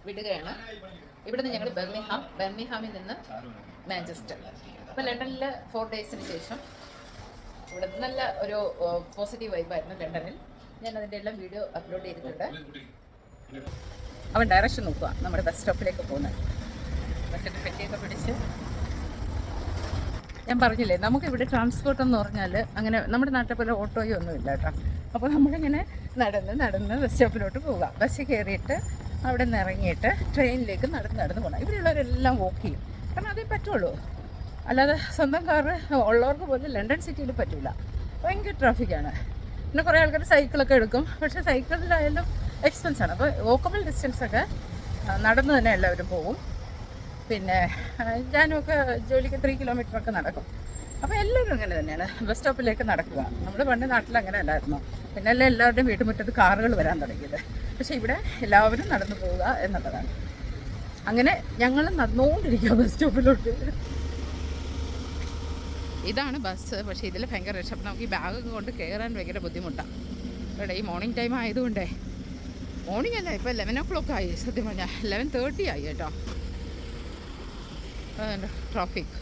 വിടുകയാണ്. ഇവിടുന്ന് ഞങ്ങൾ ബെർമിഹാമിൽ നിന്ന് മാഞ്ചസ്റ്റർ. അപ്പോൾ ലണ്ടനിൽ 4 ഡേയ്സിന് ശേഷം ഇവിടെ നല്ല ഒരു പോസിറ്റീവ് വൈബായിരുന്നു ലണ്ടനിൽ. ഞാൻ അതിൻ്റെ എല്ലാം വീഡിയോ അപ്ലോഡ് ചെയ്തിട്ടുണ്ട്. അവൻ ഡയറക്ഷൻ നോക്കുക, നമ്മുടെ ബസ് സ്റ്റോപ്പിലേക്ക് പോകുന്നത്. ബസ്സിൻ്റെ പെട്ടിയൊക്കെ പിടിച്ച് ഞാൻ പറഞ്ഞില്ലേ, നമുക്കിവിടെ ട്രാൻസ്പോർട്ട് എന്ന് പറഞ്ഞാൽ അങ്ങനെ നമ്മുടെ നാട്ടിൽ പോലെ ഓട്ടോയോ ഒന്നും ഇല്ല കേട്ടോ. അപ്പോൾ നമ്മളിങ്ങനെ നടന്ന് ബസ് സ്റ്റോപ്പിലോട്ട് പോവുക. ബസ്സിൽ കയറിയിട്ട് അവിടെ നിന്ന് ഇറങ്ങിയിട്ട് ട്രെയിനിലേക്ക് നടന്ന് പോകണം. ഇവിടെയുള്ളവരെല്ലാം വോക്ക് ചെയ്യും, കാരണം അതേ പറ്റുള്ളൂ. അല്ലാതെ സ്വന്തം കാറ് ഉള്ളവർക്ക് പോലും ലണ്ടൻ സിറ്റിയിൽ പറ്റില്ല, ഭയങ്കര ട്രാഫിക്കാണ്. പിന്നെ കുറേ ആൾക്കാർ സൈക്കിളൊക്കെ എടുക്കും, പക്ഷേ സൈക്കിളിലായാലും എക്സ്പെൻസാണ്. അപ്പോൾ വോക്കബിൾ ഡിസ്റ്റൻസൊക്കെ നടന്ന് തന്നെ എല്ലാവരും പോകും. പിന്നെ ഞാനുമൊക്കെ ജോലിക്ക് 3 കിലോമീറ്ററൊക്കെ നടക്കും. അപ്പോൾ എല്ലാവരും അങ്ങനെ തന്നെയാണ് ബസ് സ്റ്റോപ്പിലേക്ക് നടക്കുക. നമ്മുടെ പണ്ട് നാട്ടിൽ അങ്ങനെ അല്ലായിരുന്നു. പിന്നെ എല്ലാവരുടെയും വീട്ടുമുറ്റത്ത് കാറുകൾ വരാൻ തുടങ്ങിയത്. പക്ഷേ ഇവിടെ എല്ലാവരും നടന്നു പോവുക എന്നുള്ളതാണ്. അങ്ങനെ ഞങ്ങൾ നടന്നുകൊണ്ടിരിക്കുക ബസ് സ്റ്റോപ്പിലോട്ട്. ഇതാണ് ബസ്. പക്ഷേ ഇതിൽ ഭയങ്കര രക്ഷ. അപ്പം നമുക്ക് ഈ ബാഗൊക്കെ കൊണ്ട് കയറാൻ ഭയങ്കര ബുദ്ധിമുട്ടാണ്. ഇവിടെ ഈ മോർണിംഗ് ടൈം ആയതുകൊണ്ടേ, മോർണിംഗ് അല്ല, ഇപ്പോൾ 11 o'clock ആയി. സത്യം പറഞ്ഞാൽ 11:30 ആയി കേട്ടോ. ട്രാഫിക്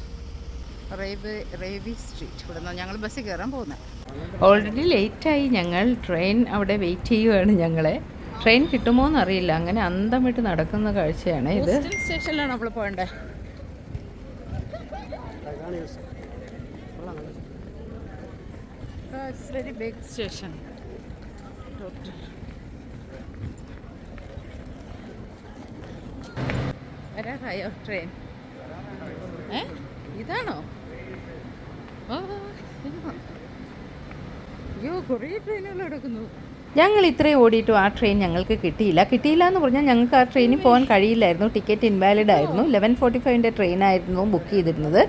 റേവി സ്ട്രീറ്റ്. ഇവിടെ നിന്ന് ഞങ്ങൾ ബസ്സിൽ കയറാൻ പോകുന്നത്. ഓൾറെഡി ലേറ്റായി. ഞങ്ങൾ ട്രെയിൻ അവിടെ വെയിറ്റ് ചെയ്യുകയാണ്. ഞങ്ങളെ ട്രെയിൻ കിട്ടുമോ എന്നറിയില്ല. അങ്ങനെ അന്തം വിട്ട് നടക്കുന്ന കാഴ്ചയാണ് ഇത്. സ്റ്റേഷനിലാണ് നമ്മൾ പോകേണ്ടത്. It's very big station. വരാറായോ ട്രെയിൻ? ഇതാണോ? അയ്യോ, കുറേ ട്രെയിനുകൾ എടുക്കുന്നു. ഞങ്ങൾ ഇത്രയും ഓടിയിട്ടും ആ ട്രെയിൻ ഞങ്ങൾക്ക് കിട്ടിയില്ല എന്ന് പറഞ്ഞാൽ ഞങ്ങൾക്ക് ആ ട്രെയിനിൽ പോകാൻ കഴിയില്ലായിരുന്നു. ടിക്കറ്റ് ഇൻവാലിഡ് ആയിരുന്നു. 11:45 ട്രെയിനായിരുന്നു ബുക്ക് ചെയ്തിരുന്നത്.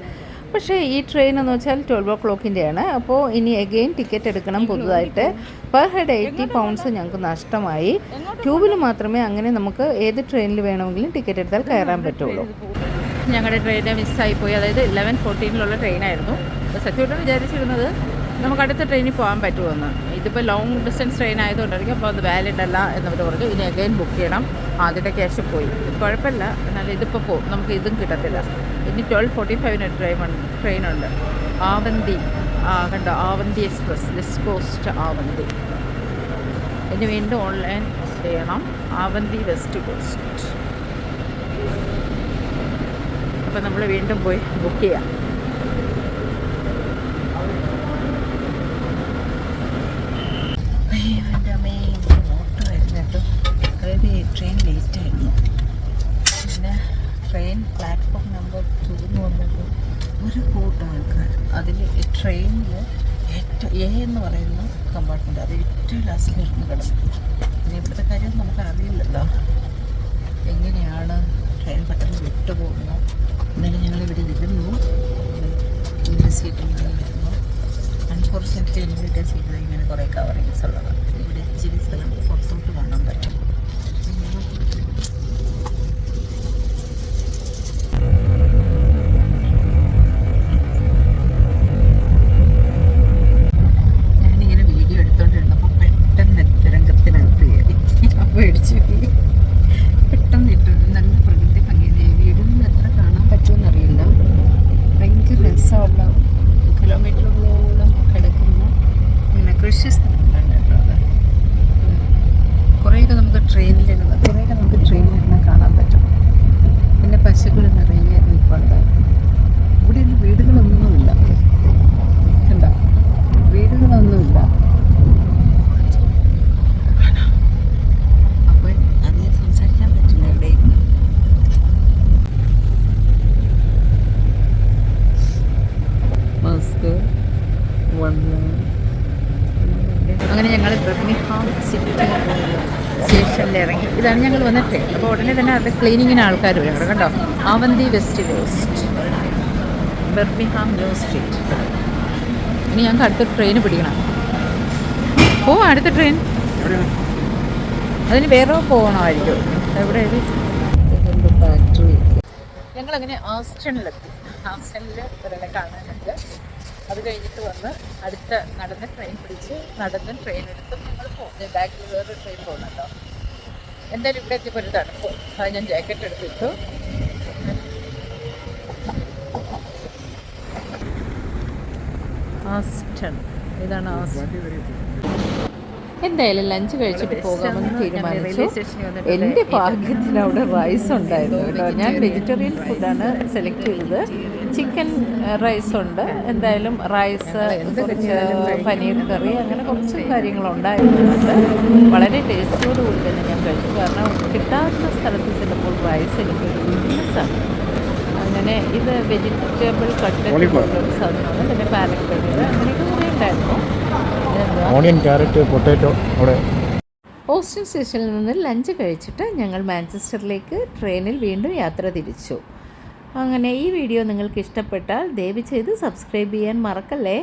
പക്ഷേ ഈ ട്രെയിൻ എന്ന് വെച്ചാൽ 12 o'clockൻ്റെയാണ്. അപ്പോൾ ഇനി അഗെയിൻ ടിക്കറ്റ് എടുക്കണം പുതുതായിട്ട്. പെർ ഹെഡ് 80 pounds ഞങ്ങൾക്ക് നഷ്ടമായി. ട്യൂബിൽ മാത്രമേ അങ്ങനെ നമുക്ക് ഏത് ട്രെയിനിൽ വേണമെങ്കിലും ടിക്കറ്റ് എടുത്താൽ കയറാൻ പറ്റുള്ളൂ. ഞങ്ങളുടെ ട്രെയിൻ മിസ്സായിപ്പോയി. അതായത് 11:14 ട്രെയിനായിരുന്നു. അപ്പോൾ സത്യമായിട്ട് വിചാരിച്ചിരുന്നത് നമുക്ക് അടുത്ത ട്രെയിനിൽ പോകാൻ പറ്റുമെന്ന്. ഇതിപ്പോൾ ലോങ് ഡിസ്റ്റൻസ് ട്രെയിൻ ആയതുകൊണ്ടായിരിക്കും. അപ്പോൾ അത് വാലിഡ് അല്ല എന്നവർ പറഞ്ഞു. ഇനി അഗൈൻ ബുക്ക് ചെയ്യണം. ആദ്യത്തെ ക്യാഷ് പോയി. കുഴപ്പമില്ല, എന്നാലും ഇതിപ്പോൾ പോകും, നമുക്ക് ഇതും കിട്ടത്തില്ല. ഇനി 12:45 ട്രെയിനുണ്ട്. ആവന്തി കണ്ടോ, Avanti express, west cost Avanti. ഇനി വീണ്ടും ഓൺലൈൻ ചെയ്യണം. Avanti west cost. അപ്പോൾ നമ്മൾ വീണ്ടും പോയി ബുക്ക് ചെയ്യാം. അതായത് ഈ ട്രെയിൻ ലേറ്റായിരുന്നു. പിന്നെ ട്രെയിൻ പ്ലാറ്റ്ഫോം നമ്പർ 2 എന്ന് പറഞ്ഞപ്പോൾ ഒരു കൂട്ടം ആൾക്കാർ. അതിൽ ട്രെയിനിൽ A എന്ന് പറയുന്ന കമ്പാർട്ട്മെൻറ്റ്, അത് ഏറ്റവും ലാസ്റ്റിലിരുന്ന് കിടന്നു. പിന്നെ ഇവിടുത്തെ കാര്യം നമുക്ക് അറിയില്ലല്ലോ, എങ്ങനെയാണ് ട്രെയിൻ പെട്ടെന്ന് വിട്ടുപോകുന്നു. എന്നാലും ഞങ്ങളിവിടെ ഇരുന്നു. ഇതിൻ്റെ സീറ്റിൽ ഇരുന്നു. അൺഫോർച്ചുനേറ്റ്ലി എനിക്ക് സീറ്റിൽ ഇങ്ങനെ കുറേ കവറിങ്സ് ഉള്ളതാണ്. ഇവിടെ ഇച്ചിരി സ്ഥലം പുറത്തോട്ട് കാണാൻ പറ്റും. ഞാനിങ്ങനെ വീഡിയോ എടുത്തോണ്ടിരുന്നപ്പോൾ പെട്ടെന്ന് രംഗത്തിനകത്ത് കയറി. അപ്പോൾ ഇടിച്ചു പെട്ടെന്ന് ഇട്ടു. നല്ല പ്രകൃതി ഭംഗിയാണ്. വീഡിയോയിൽ നിന്ന് എത്ര കാണാൻ പറ്റുമെന്നറിയില്ല. ഭയങ്കര രസമുള്ള കിലോമീറ്ററുകളോളം കിടക്കുന്ന പിന്നെ കൃഷി സ്ഥലങ്ങളുണ്ട് കേട്ടോ. അത് കുറേയൊക്കെ നമുക്ക് ട്രെയിനിലിരുന്ന് കാണാൻ പറ്റും. പിന്നെ പശുക്കൾ നിറയെ നിൽപ്പുണ്ട്. ഇവിടെ വീടുകളൊന്നുമില്ല, കണ്ടോ, വീടുകളൊന്നുമില്ല. അപ്പോൾ അധികം സംസാരിക്കാൻ പറ്റില്ല ഇവിടെ. അങ്ങനെ ഞങ്ങൾ ബർമിഹാം സിറ്റി സ്റ്റേഷനിൽ ഇറങ്ങി. ഇതാണ് ഞങ്ങൾ വന്ന ട്രെയിൻ. അപ്പോൾ ഉടനെ തന്നെ അത് ക്ലീനിങ്ങിന് ആൾക്കാർ വരും. കണ്ടോ, Avanti west coast, Birmingham new street. ഇനി ഞങ്ങൾക്ക് അടുത്ത ട്രെയിൻ പിടിക്കണം. അടുത്ത ട്രെയിൻ അതിന് വേറെ പോകണമായിരിക്കും. എവിടെ ഫാക്ടറി. ഞങ്ങളങ്ങനെ ആസ്റ്റണിലെത്തി. ആസ്റ്റണിൽ ഒരാളെ കാണാനുണ്ട്. അത് കഴിഞ്ഞിട്ട് വന്ന് അടുത്ത നടന്ന് ട്രെയിൻ പിടിച്ച് നടന്ന് ട്രെയിൻ എടുത്ത് ഞങ്ങൾ പോകും. ബാക്കിൽ വേറൊരു ട്രെയിൻ പോകുന്നുണ്ടോ. എന്തായാലും ഇവിടെ എത്തിയപ്പോൾ ഒരു തണുപ്പ്, അത് ഞാൻ ജാക്കറ്റ് എടുത്തിട്ടു. ആസ്റ്റൺ, ഇതാണ് ആസ്റ്റൺ. എന്തായാലും ലഞ്ച് കഴിച്ചിട്ട് പോകാമെന്ന് തീരുമാനിച്ചു. എൻ്റെ ഭാഗ്യത്തിന് അവിടെ റൈസ് ഉണ്ടായിരുന്നു കേട്ടോ. ഞാൻ വെജിറ്റേറിയൻ ഫുഡാണ് സെലക്ട് ചെയ്തത്. ചിക്കൻ റൈസ് ഉണ്ട്, എന്തായാലും റൈസ്, കുറച്ച് പനീർ കറി, അങ്ങനെ കുറച്ച് കാര്യങ്ങളുണ്ടായിരുന്നുണ്ട്. വളരെ ടേസ്റ്റോട് കൂടി തന്നെ ഞാൻ കഴിച്ചു. കാരണം കിട്ടാത്ത സ്ഥലത്ത് ചെല്ലുമ്പോൾ റൈസ് എനിക്കൊരു വീക്ക്നെസ്സാണ്. അങ്ങനെ ഇത് വെജിറ്റബിൾ കട്ട്ലറ്റ് പോലൊരു സാധനമാണ്. പിന്നെ പാലക് പനീർ, അങ്ങനെയൊക്കെ കുറേ ഉണ്ടായിരുന്നു. Onion, carrot, potato. അവിടെ ഓസ്റ്റിൻ സ്റ്റേഷനിൽ നിന്ന് ലഞ്ച് കഴിച്ചിട്ട് ഞങ്ങൾ മാഞ്ചസ്റ്ററിലേക്ക് ട്രെയിനിൽ വീണ്ടും യാത്ര തിരിച്ചു. അങ്ങനെ ഈ വീഡിയോ നിങ്ങൾക്ക് ഇഷ്ടപ്പെട്ടാൽ ദയവ് ചെയ്ത് സബ്സ്ക്രൈബ് ചെയ്യാൻ മറക്കല്ലേ.